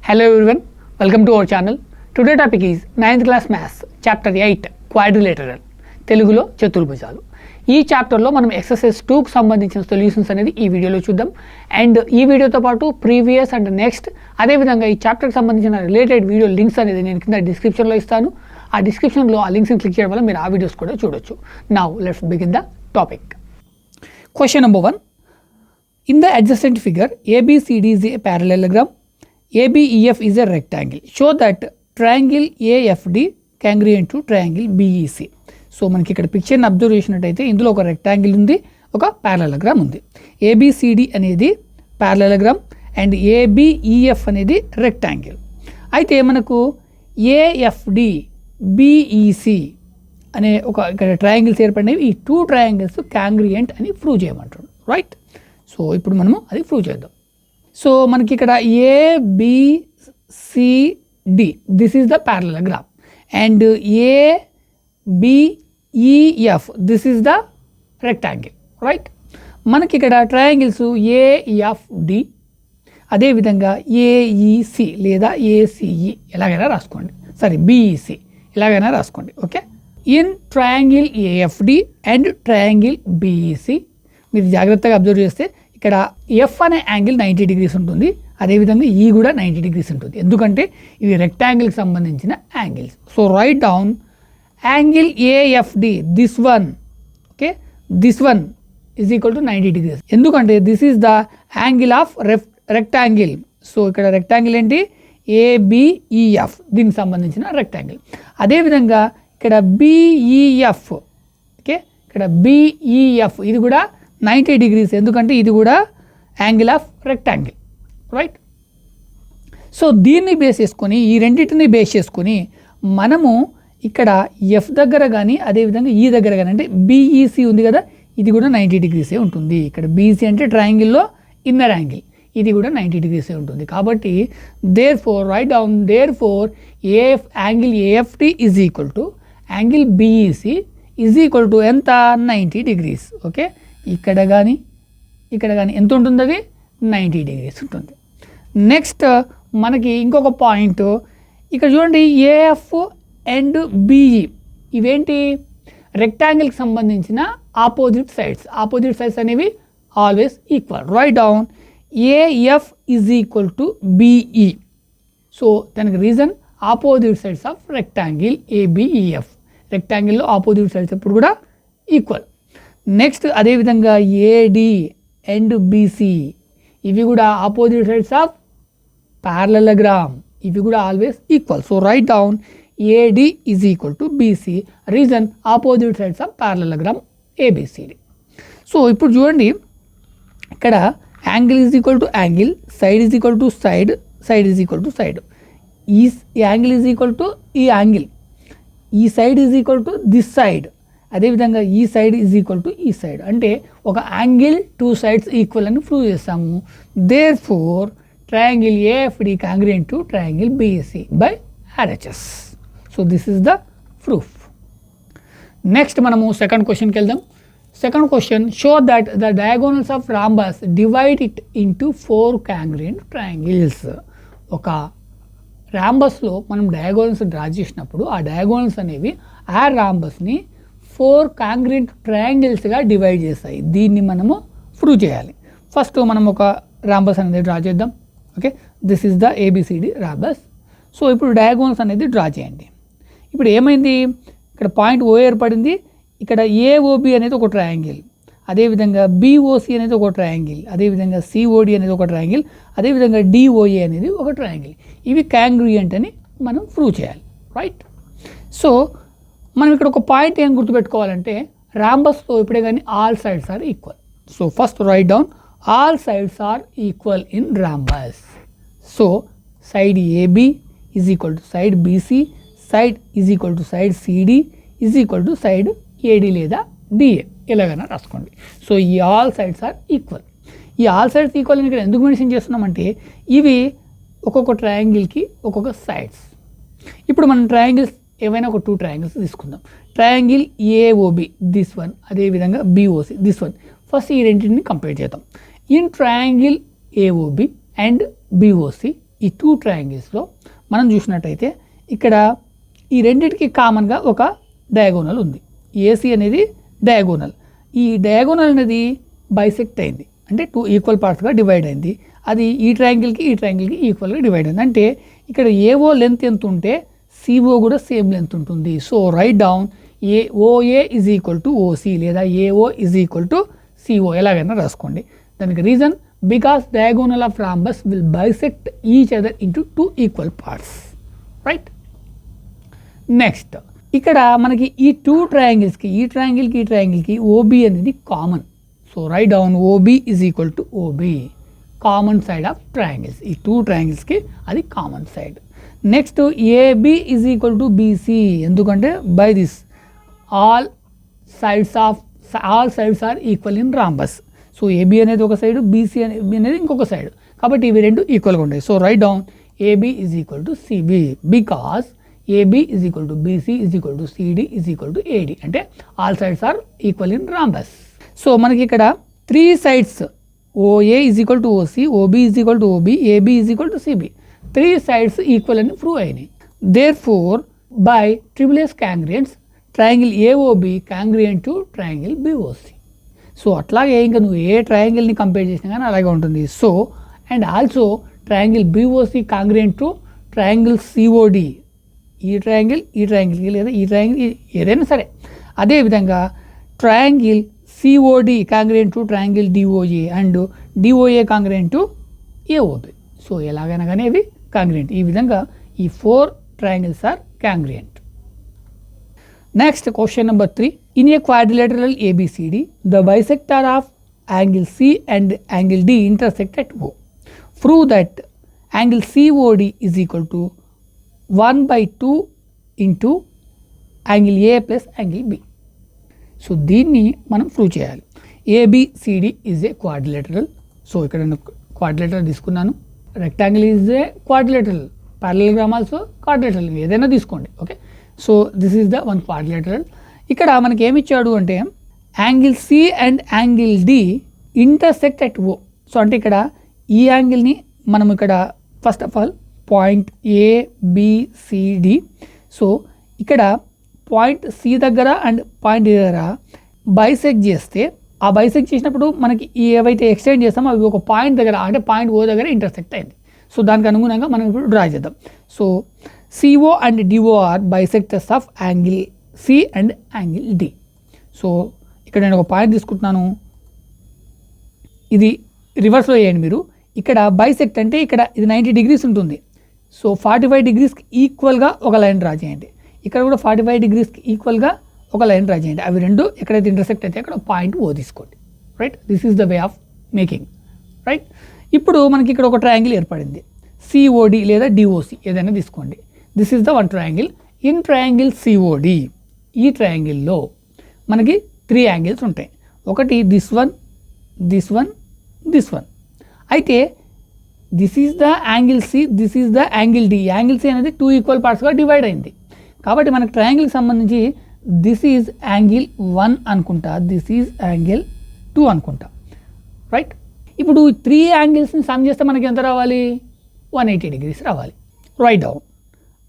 Hello everyone, welcome to our channel. Today topic is 9th class maths chapter 8 quadrilateral తెలుగులో చతుర్భుజాలు. ఈ చాప్టర్లో మనం exercise 2కు సంబంధించిన సొల్యూషన్స్ అనేది ఈ వీడియోలో చూద్దాం. అండ్ ఈ వీడియోతో పాటు ప్రీవియస్ అండ్ నెక్స్ట్ అదేవిధంగా ఈ చాప్టర్కి సంబంధించిన రిలేటెడ్ వీడియో లింక్స్ అనేది నేను కింద డిస్క్రిప్షన్లో ఇస్తాను. ఆ డిస్క్రిప్షన్లో ఆ లింక్స్ని క్లిక్ చేయడం వల్ల మీరు ఆ వీడియోస్ కూడా చూడొచ్చు. Now let's begin the topic. Question number 1. In the adjacent figure, ABCD is a parallelogram. ABEF is a rectangle. Show that triangle AFD congruent to triangle BEC. So మనకి ఇక్కడ పిక్చర్ని అబ్జర్వ్ చేసినట్టయితే ఇందులో ఒక రెక్టాంగిల్ ఉంది, ఒక parallelogram ఉంది. ABCD అనేది parallelogram and ABEF అనేది రెక్టాంగిల్. అయితే మనకు AFD BEC అనే ఒక ఇక్కడ ట్రయాంగిల్స్ ఏర్పడినవి. ఈ టూ ట్రయాంగిల్స్ కాంగ్రియంట్ అని ప్రూవ్ చేయమంటాడు, రైట్? సో ఇప్పుడు మనము అది ప్రూవ్ చేద్దాం. సో మనకి ఇక్కడ ABCD this is the parallelogram and ABEF this is the rectangle, right? మనకి ఇక్కడ ట్రయాంగిల్స్ AFD అదేవిధంగా AEC లేదా ACE ఎలాగైనా రాసుకోండి, సారీ BEC ఎలాగైనా రాసుకోండి, okay? In triangle AFD and triangle BEC మీరు జాగ్రత్తగా అబ్జర్వ్ చేస్తే ఇక్కడ ఎఫ్ అనే యాంగిల్ 90 degrees ఉంటుంది, అదేవిధంగా ఈ కూడా 90 degrees ఉంటుంది. ఎందుకంటే ఇవి రెక్టాంగిల్కి సంబంధించిన angles. So right down angle AFD this one, okay, this one is equal to 90 degrees. ఎందుకంటే this is the angle of rectangle. So ఇక్కడ రెక్టాంగిల్ ఏంటి? ABEF దీనికి సంబంధించిన రెక్టాంగిల్. అదేవిధంగా ఇక్కడ BEF, ఓకే, ఇక్కడ BEF ఇది కూడా 90 degrees ఎందుకంటే ఇది కూడా angle of rectangle, right? So దీన్ని బేస్ చేసుకొని ఈ రెండింటిని బేస్ చేసుకొని మనము ఇక్కడ ఎఫ్ దగ్గర కానీ అదేవిధంగా ఈ దగ్గర కానీ అంటే BEC ఉంది కదా, ఇది కూడా 90 degrees ఉంటుంది. ఇక్కడ BC అంటే ట్రయాంగిల్లో ఇన్నర్ యాంగిల్, ఇది కూడా 90 degrees ఉంటుంది. కాబట్టి therefore right down therefore angle AFD is equal to angle BEC is equal to ఎంత? 90 degrees, ఓకే? ఇక్కడ కానీ ఎంత ఉంటుంది? అది 90 degrees ఉంటుంది. నెక్స్ట్ మనకి ఇంకొక పాయింట్ ఇక్కడ చూడండి, AF అండ్ BE ఇవేంటి? రెక్టాంగిల్కి సంబంధించిన ఆపోజిట్ సైడ్స్ అనేవి always equal. Right down AF is equal to BE. So దానికి reason opposite sides of rectangle ABEF. రెక్టాంగిల్లో ఆపోజిట్ సైడ్స్ ఎప్పుడు కూడా ఈక్వల్. నెక్స్ట్ అదేవిధంగా AD అండ్ BC ఇవి కూడా ఆపోజిట్ సైడ్స్ ఆఫ్ ప్యారలలోగ్రామ్, ఇవి కూడా always equal. So right down AD is equal to BC. Reason opposite sides of parallelogram ABCD. So ఇప్పుడు చూడండి, ఇక్కడ angle is equal to angle, side is equal to side, side is equal to side. ఈ angle is equal to ఈ angle, ఈ side is equal to this side, అదేవిధంగా ఈ side is equal to ఈ side. అంటే ఒక angle two sides equal అని prove చేస్తాము. Therefore triangle AFD congruent to triangle BEC by RHS. So this is the proof. Next మనము second క్వశ్చన్కి వెళ్దాం. Second question, show that the diagonals of rhombus divide it into 4 congruent triangles. ఒక రాంబస్లో మనం diagonals draw చేసినప్పుడు ఆ diagonals అనేవి ఆ రాంబస్ని 4 congruent ట్రయాంగిల్స్గా divide చేస్తాయి. దీన్ని మనము ప్రూవ్ చేయాలి. ఫస్ట్ మనం ఒక రాంబస్ అనేది డ్రా చేద్దాం, okay? This is the ABCD rhombus. So ఇప్పుడు డయాగోనల్స్ అనేది డ్రా చేయండి. ఇప్పుడు ఏమైంది? ఇక్కడ పాయింట్ O ఏర్పడింది, ఇక్కడ AOB అనేది ఒక ట్రయాంగిల్, అదేవిధంగా BOC అనేది ఒక ట్రయాంగిల్, అదేవిధంగా COD అనేది ఒక ట్రయాంగిల్, అదేవిధంగా DOA అనేది ఒక ట్రయాంగిల్. ఇవి కాంగ్రియంట్ అని మనం ప్రూవ్ చేయాలి, రైట్? సో మనం ఇక్కడ ఒక పాయింట్ ఏం గుర్తుపెట్టుకోవాలంటే, రాంబస్లో ఎప్పుడే కానీ all sides are equal. So first write down all sides are equal in rhombus. So side AB is equal to side BC, side is equal to side CD is equal to side AD లేదా DA ఎలాగైనా రాసుకోండి. So ఈ all sides are equal. ఈ all sides equal అని ఇక్కడ ఎందుకు mention చేస్తున్నామంటే ఇవి ఒక్కొక్క ట్రయాంగిల్కి ఒక్కొక్క సైడ్స్. ఇప్పుడు మనం ట్రయాంగిల్స్ ఏవైనా ఒక 2 ట్రయాంగిల్స్ తీసుకుందాం. ట్రయాంగిల్ AOB దిస్ వన్, అదేవిధంగా BOC దిస్ వన్. ఫస్ట్ ఈ రెండింటిని కంపేర్ చేద్దాం. In triangle AOB and BOC ఈ 2 ట్రయాంగిల్స్లో మనం చూసినట్టయితే ఇక్కడ ఈ రెండింటికి కామన్గా ఒక డయాగోనల్ ఉంది. ఏసీ అనేది డయాగోనల్. ఈ డయాగోనల్ అనేది బైసెక్ట్ అయింది, అంటే 2 ఈక్వల్ పార్ట్స్గా డివైడ్ అయింది. అది ఈ ట్రయాంగిల్కి ఈక్వల్గా డివైడ్ అయింది. అంటే ఇక్కడ ఏఓ లెంత్ ఎంత ఉంటే సిఓ కూడా సేమ్ లెంత్ ఉంటుంది. So right down O A is equal to O C లేదా A O is equal to C O, ఎలాగైనా రాసుకోండి. దానికి reason because diagonal of rhombus will bisect each other into 2 equal parts, right. Next ఇక్కడ మనకి ఈ 2 ట్రయాంగిల్స్కి ఈ ట్రయాంగిల్కి ఓబీ అనేది common. So right down O B is equal to O B, common side of triangles. ఈ 2 ట్రయాంగిల్స్కి అది common side. Next A B is equal to BC, ఎందుకంటే by this all sides are equal in rhombus. So AB అనేది ఒక side, BC అనేది ఇంకొక side, కాబట్టి ఇవి రెండు ఈక్వల్గా ఉంటాయి. So right down A B is equal to C B because A B is equal to B C is equal to C D is equal to A D, అంటే all sides are equal in rhombus. So మనకి ఇక్కడ 3 sides O A is equal to O C, O B is equal to O B, A B is equal to C B, 3 sides equal అని prove అయినాయి. Therefore by triple congruents triangle A O B congruent to triangle BOC. So అట్లాగే ఇంకా నువ్వు ఏ ట్రయాంగిల్ని compare చేసినా కానీ అలాగే ఉంటుంది. So and also triangle BOC congruent to triangle COD, ఈ ట్రయాంగిల్కి లేదా ఈ ట్రయాంగిల్ ఏదైనా సరే. అదేవిధంగా triangle COD congruent to triangle DOA and DOA congruent to AOB. So ఎలాగైనా కానీ ఇవి కాంగ్రియంట్. ఈ విధంగా ఈ 4 triangles are congruent. Next question number 3. In a quadrilateral ABCD the bisector of angle C and angle D intersect at O. Prove that angle COD is equal to 1/2 into angle A plus angle B. So దీన్ని మనం prove చేయాలి. ABCD is a quadrilateral. So ఇక్కడ నేను quadrilateral తీసుకున్నాను. Rectangle is a quadrilateral, parallelogram also quadrilateral, ఏదైనా తీసుకోండి. Okay, so this is the one quadrilateral. ఇక్కడ మనకి ఏమి ఇచ్చాడు అంటే angle C and angle D intersect at O. So అంటే ఇక్కడ ఈ యాంగిల్ని మనం ఇక్కడ first of all point ABCD. So ఇక్కడ పాయింట్ సి దగ్గర అండ్ పాయింట్ డి దగ్గర బైసెక్ట్ చేస్తే, ఆ బైసెక్ట్ చేసినప్పుడు మనకి ఏవైతే ఎక్స్టెండ్ చేస్తామో అవి ఒక పాయింట్ దగ్గర, అంటే పాయింట్ ఓ దగ్గర ఇంటర్సెక్ట్ అయింది. సో దానికి అనుగుణంగా మనం ఇప్పుడు డ్రా చేద్దాం. So C O and D O are bisectors of angle C and angle D. So ఇక్కడ నేను ఒక పాయింట్ తీసుకుంటున్నాను, ఇది రివర్స్లో వేయండి మీరు. ఇక్కడ బైసెక్ట్ అంటే ఇక్కడ ఇది 90 degrees ఉంటుంది. సో 45 degreesకి ఈక్వల్గా ఒక లైన్ డ్రా చేయండి. ఇక్కడ కూడా 45 degreesకి ఈక్వల్గా ఒక లైన్ డ్రా చేయండి. అవి రెండు ఎక్కడైతే ఇంటర్సెక్ట్ అయితే అక్కడ పాయింట్ ఓ తీసుకోండి. Right, this is the way of making. Right, ఇప్పుడు మనకి ఇక్కడ ఒక ట్రయాంగిల్ ఏర్పడింది, సిఓడి లేదా డిఓసి ఏదైనా తీసుకోండి. This is the one triangle. In triangle COD, ఈ ట్రయాంగిల్లో మనకి 3 యాంగిల్స్ ఉంటాయి. ఒకటి this one, this one, this one. అయితే this is the angle C, this is the angle D. Angle C అనేది 2 ఈక్వల్ పార్ట్స్గా డివైడ్ అయింది. కాబట్టి మనకి ట్రయాంగిల్కి సంబంధించి దిస్ ఈజ్ యాంగిల్ 1 అనుకుంటా, దిస్ ఈజ్ యాంగిల్ 2 అనుకుంటా. రైట్, ఇప్పుడు 3 యాంగిల్స్ని సమ్ చేస్తే మనకి ఎంత రావాలి? 180 degrees రావాలి. Right down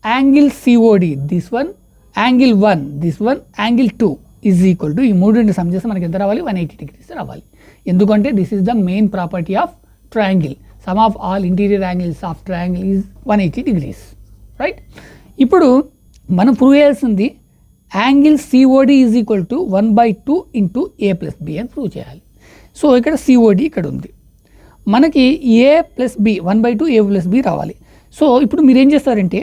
angle COD this one, angle 1 this one, angle 2 is equal to, ఈ మూడింటిని సమ్ చేస్తే మనకి ఎంత రావాలి? 180 degrees రావాలి. ఎందుకంటే this is the main property of triangle. Sum of all interior angles of triangle is 180 degrees. Right, ఇప్పుడు మనం ప్రూవ్ చేయాల్సింది angle COD is equal to 1/2 into A plus B అని ప్రూవ్ చేయాలి. సో ఇక్కడ సిఓడి ఇక్కడ ఉంది, మనకి A plus B 1/2 A plus B రావాలి. సో ఇప్పుడు మీరు ఏం చేస్తారంటే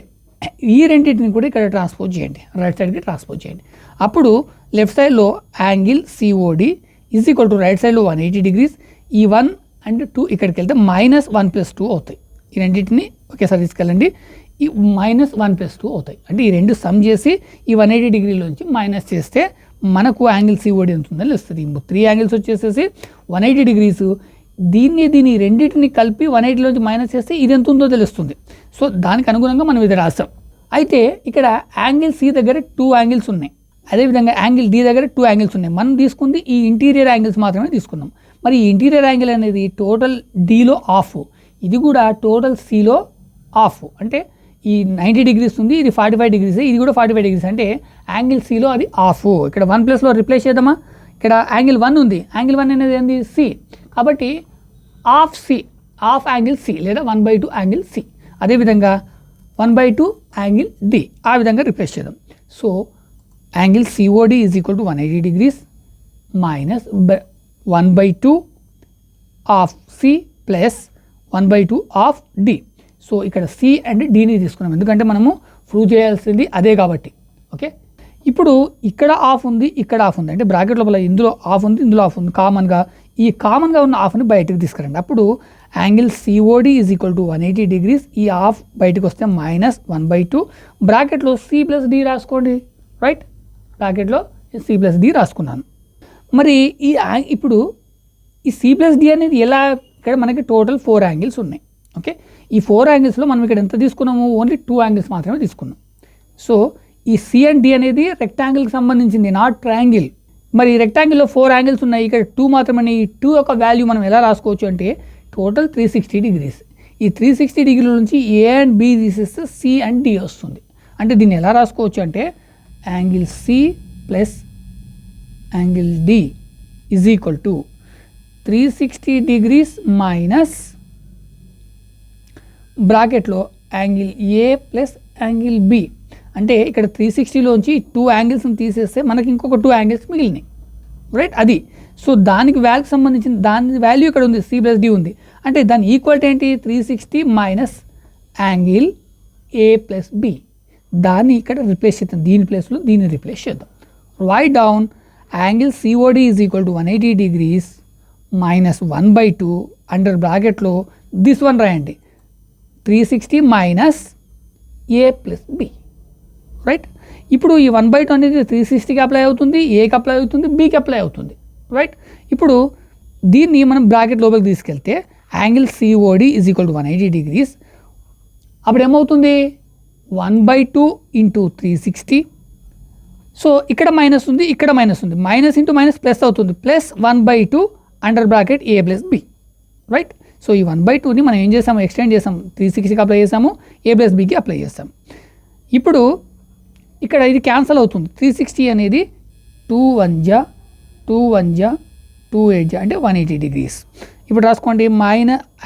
ఈ రెండింటిని కూడా ఇక్కడ ట్రాన్స్పోజ్ చేయండి, రైట్ సైడ్కి ట్రాన్స్పోజ్ చేయండి. అప్పుడు లెఫ్ట్ సైడ్లో angle COD is equal to right సైడ్లో 180 degrees. ఈ 1 అండ్ 2 ఇక్కడికి వెళ్తే -1 + 2 అవుతాయి. ఈ రెండింటిని ఒకేసారి తీసుకెళ్ళండి, ఈ -1 + 2 అవుతాయి. అంటే ఈ రెండు సమ్ చేసి ఈ 180 degreesలోంచి మైనస్ చేస్తే మనకు యాంగిల్ సిఓడి ఎంత ఉందని తెలుస్తుంది. 3 యాంగిల్స్ వచ్చేసేసి 180 degrees. దీన్ని రెండింటిని కలిపి 180లోంచి మైనస్ చేస్తే ఇది ఎంత ఉందో తెలుస్తుంది. సో దానికి అనుగుణంగా మనం ఇది రాస్తాం. అయితే ఇక్కడ యాంగిల్ సి దగ్గర 2 యాంగిల్స్ ఉన్నాయి, అదేవిధంగా యాంగిల్ డి దగ్గర 2 యాంగిల్స్ ఉన్నాయి. మనం తీసుకుంది ఈ ఇంటీరియర్ యాంగిల్స్ మాత్రమే తీసుకున్నాం. మరి ఈ ఇంటీరియర్ యాంగిల్ అనేది టోటల్ డిలో హాఫ్, ఇది కూడా టోటల్ సిలో ఆఫ్, అంటే ఈ 90 డిగ్రీస్ ఉంది, ఇది 45 డిగ్రీస్, ఇది కూడా 45 డిగ్రీస్, అంటే యాంగిల్ సిలో అది ఆఫ్. ఇక్కడ 1 ప్లస్లో రిప్లేస్ చేద్దామా, ఇక్కడ యాంగిల్ 1 ఉంది, యాంగిల్ 1 అనేది ఏంది సి, కాబట్టి of C, of angle C లేదా 1/2 యాంగిల్ సి. అదేవిధంగా 1/2 యాంగిల్ డి, ఆ విధంగా రిప్లేస్ చేద్దాం. So angle COD is equal to 180 degrees minus 1/2 of C plus 1/2 of D. So ఇక్కడ సి అండ్ డిని తీసుకున్నాం, ఎందుకంటే మనము ప్రూవ్ చేయాల్సింది అదే కాబట్టి. ఓకే, ఇప్పుడు ఇక్కడ ఆఫ్ ఉంది, ఇక్కడ ఆఫ్ ఉంది, అంటే బ్రాకెట్ లోపల ఇందులో ఆఫ్ ఉంది, ఇందులో ఆఫ్ ఉంది, కామన్గా ఉన్న ఆఫ్ని బయటకు తీసుకురండి. అప్పుడు angle COD is equal to 180 degrees, ఈ ఆఫ్ బయటకు వస్తే మైనస్ 1/2, బ్రాకెట్లో సి ప్లస్ డి రాసుకోండి, రైట్, బ్రాకెట్లో సి ప్లస్ డి రాసుకున్నాను. మరి ఇప్పుడు ఈ సి ప్లస్ డి అనేది ఎలా, ఇక్కడ మనకి టోటల్ 4 యాంగిల్స్ ఉన్నాయి. ఓకే, ఈ 4 యాంగిల్స్లో మనం ఇక్కడ ఎంత తీసుకున్నాము, ఓన్లీ 2 యాంగిల్స్ మాత్రమే తీసుకున్నాం. సో ఈ సి అండ్ డి అనేది రెక్టాంగిల్కి సంబంధించింది, నాట్ ట్రయాంగిల్. మరి రెక్టాంగిల్లో 4 యాంగిల్స్ ఉన్నాయి, ఇక్కడ 2 మాత్రమే. ఈ 2 యొక్క వాల్యూ మనం ఎలా రాసుకోవచ్చు అంటే టోటల్ 360 డిగ్రీస్. ఈ 360 డిగ్రీల నుంచి ఏ అండ్ బి తీసేస్తే సి అండ్ డి వస్తుంది. అంటే దీన్ని ఎలా రాసుకోవచ్చు అంటే angle C plus angle D is equal to 360 degrees minus బ్రాకెట్లో angle A plus angle B. అంటే ఇక్కడ 360లోంచి 2 యాంగిల్స్ని తీసేస్తే మనకి ఇంకొక 2 యాంగిల్స్ మిగిలినాయి, రైట్, అది. సో దానికి వాల్యూకి సంబంధించిన దాని వాల్యూ ఇక్కడ ఉంది, సి ప్లస్ డి ఉంది, అంటే దాని ఈక్వాలిటీ ఏంటి 360 minus angle A plus B. దాన్ని ఇక్కడ రిప్లేస్ చేద్దాం, దీని ప్లేస్లో దీన్ని రిప్లేస్ చేద్దాం. Right down angle COD is equal to 180 degrees minus 1/2 under బ్రాకెట్లో దిస్ వన్ రాయండి, 360 minus A plus B, right. ఇప్పుడు ఈ 1/2 అనేది 360కి అప్లై అవుతుంది, ఏకి అప్లై అవుతుంది, బికి అప్లై అవుతుంది, రైట్. ఇప్పుడు దీన్ని మనం బ్రాకెట్ లోపలికి తీసుకెళ్తే angle COD is equal to 180 degrees, అప్పుడు ఏమవుతుంది 1/2 ఇంటూ 360. సో ఇక్కడ మైనస్ ఉంది, ఇక్కడ మైనస్ ఉంది, మైనస్ ఇంటూ మైనస్ ప్లస్ అవుతుంది, ప్లస్ 1/2 అండర్ బ్రాకెట్ ఏ ప్లస్ బి, రైట్. సో ఈ 1/2ని మనం ఏం చేసాము, ఎక్స్టెండ్ చేసాము, 360కి అప్లై చేసాము, ఏ ప్లస్ బికి అప్లై చేస్తాము. ఇప్పుడు ఇక్కడ ఇది క్యాన్సల్ అవుతుంది, 360 అనేది 2 1 జా 2 1 జా 2 8 జా అంటే 180 డిగ్రీస్. ఇప్పుడు రాసుకోండి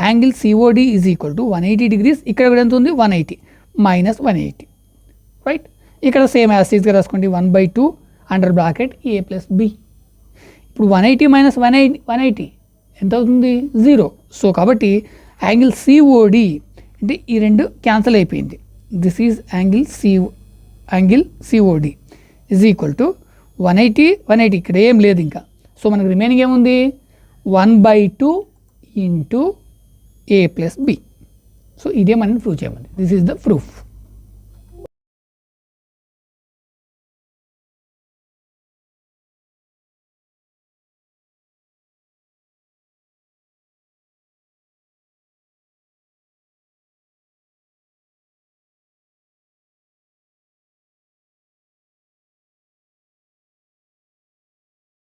angle COD is equal to 180 degrees, ఇక్కడ కూడా ఎంత ఉంది 180 మైనస్ 180, రైట్. ఇక్కడ సేమ్ యాసిడ్గా రాసుకోండి 1/2 అండర్ బ్రాకెట్ ఏ ప్లస్ బి. ఇప్పుడు 180 మైనస్ 180 ఎంత అవుతుంది 0. సో కాబట్టి యాంగిల్ సిఓడి అంటే ఈ రెండు క్యాన్సల్ అయిపోయింది, this is angle COD is equal to 180 ఇక్కడ ఏం లేదు ఇంకా. సో మనకు రిమైనింగ్ ఏముంది 1/2 into A plus B. So ఇదే మనం ప్రూవ్ చేయమంది, దిస్ ఈజ్ ద ప్రూఫ్.